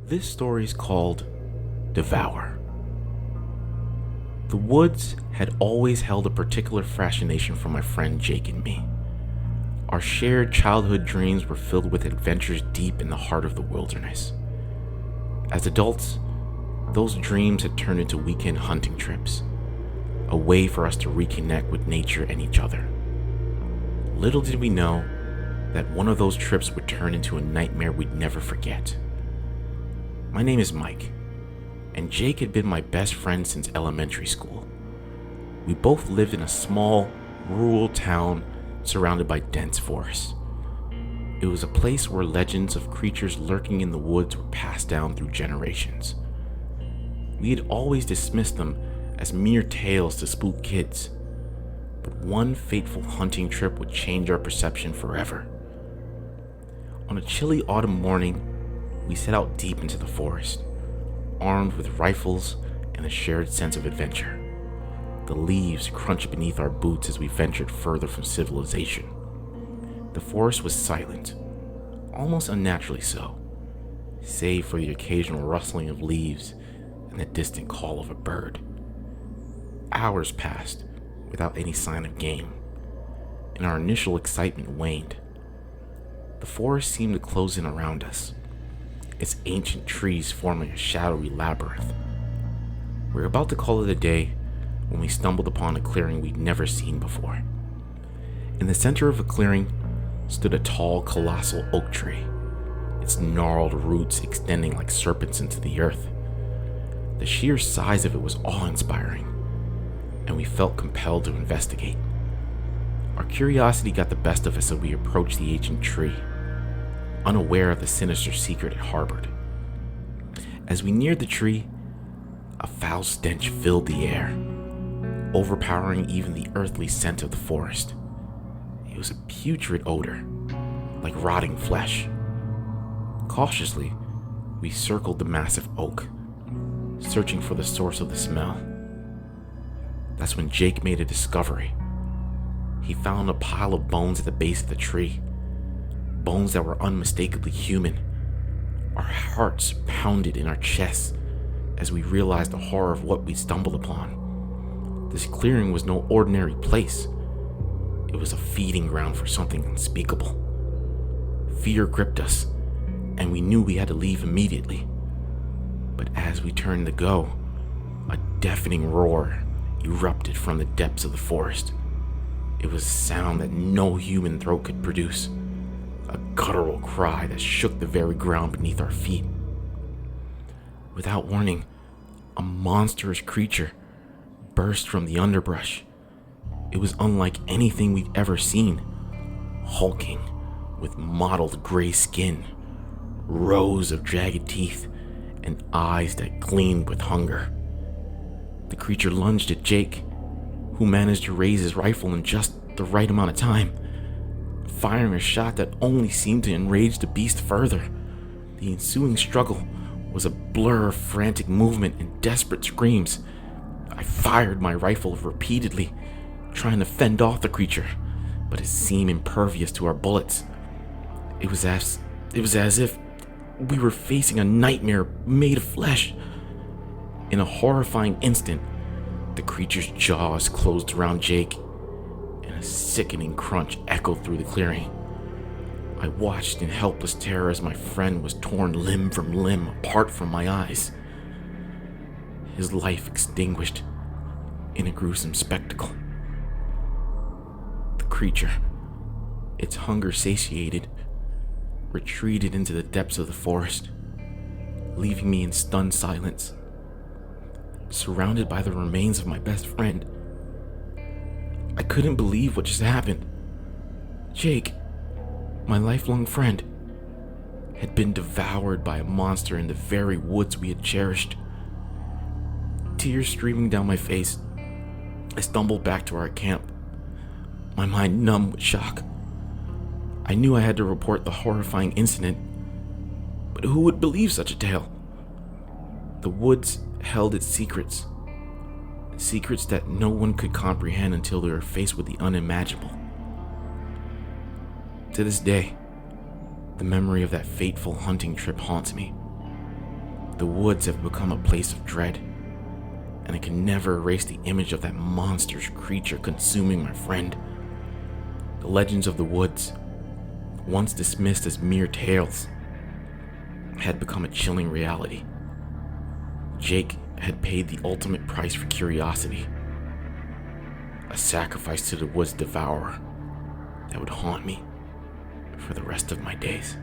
This story is called Devour. The woods had always held a particular fascination for my friend Jake and me. Our shared childhood dreams were filled with adventures deep in the heart of the wilderness. As adults, those dreams had turned into weekend hunting trips, a way for us to reconnect with nature and each other. Little did we know that one of those trips would turn into a nightmare we'd never forget. My name is Mike, and Jake had been my best friend since elementary school. We both lived in a small, rural town surrounded by dense forests. It was a place where legends of creatures lurking in the woods were passed down through generations. We had always dismissed them as mere tales to spook kids, but one fateful hunting trip would change our perception forever. On a chilly autumn morning, we set out deep into the forest, armed with rifles and a shared sense of adventure. The leaves crunched beneath our boots as we ventured further from civilization. The forest was silent, almost unnaturally so, save for the occasional rustling of leaves and the distant call of a bird. Hours passed without any sign of game, and our initial excitement waned. The forest seemed to close in around us, its ancient trees forming a shadowy labyrinth. We were about to call it a day when we stumbled upon a clearing we'd never seen before. In the center of a clearing stood a tall, colossal oak tree, its gnarled roots extending like serpents into the earth. The sheer size of it was awe-inspiring, and we felt compelled to investigate. Our curiosity got the best of us as we approached the ancient tree, unaware of the sinister secret it harbored. As we neared the tree, a foul stench filled the air, overpowering even the earthly scent of the forest. It was a putrid odor, like rotting flesh. Cautiously, we circled the massive oak, searching for the source of the smell. That's when Jake made a discovery. He found a pile of bones at the base of the tree, bones that were unmistakably human. Our hearts pounded in our chests as we realized the horror of what we'd stumbled upon. This clearing was no ordinary place. It was a feeding ground for something unspeakable. Fear gripped us, and we knew we had to leave immediately. But as we turned to go, a deafening roar erupted from the depths of the forest. It was a sound that no human throat could produce, a guttural cry that shook the very ground beneath our feet. Without warning, a monstrous creature burst from the underbrush. It was unlike anything we'd ever seen, hulking with mottled gray skin, rows of jagged teeth, and eyes that gleamed with hunger. The creature lunged at Jake, who managed to raise his rifle in just the right amount of time, firing a shot that only seemed to enrage the beast further. The ensuing struggle was a blur of frantic movement and desperate screams. I fired my rifle repeatedly, trying to fend off the creature, but it seemed impervious to our bullets. It was as if we were facing a nightmare made of flesh. In a horrifying instant, the creature's jaws closed around Jake, and a sickening crunch echoed through the clearing. I watched in helpless terror as my friend was torn limb from limb apart from my eyes, his life extinguished in a gruesome spectacle. The creature, its hunger satiated, retreated into the depths of the forest, leaving me in stunned silence, surrounded by the remains of my best friend. I couldn't believe what just happened. Jake, my lifelong friend, had been devoured by a monster in the very woods we had cherished. Tears streaming down my face, I stumbled back to our camp, my mind numb with shock. I knew I had to report the horrifying incident, but who would believe such a tale? The woods held its secrets that no one could comprehend until they were faced with the unimaginable. To this day, the memory of that fateful hunting trip haunts me. The woods have become a place of dread, and I can never erase the image of that monstrous creature consuming my friend. The legends of the woods, once dismissed as mere tales, had become a chilling reality. Jake had paid the ultimate price for curiosity, a sacrifice to the woods devourer that would haunt me for the rest of my days.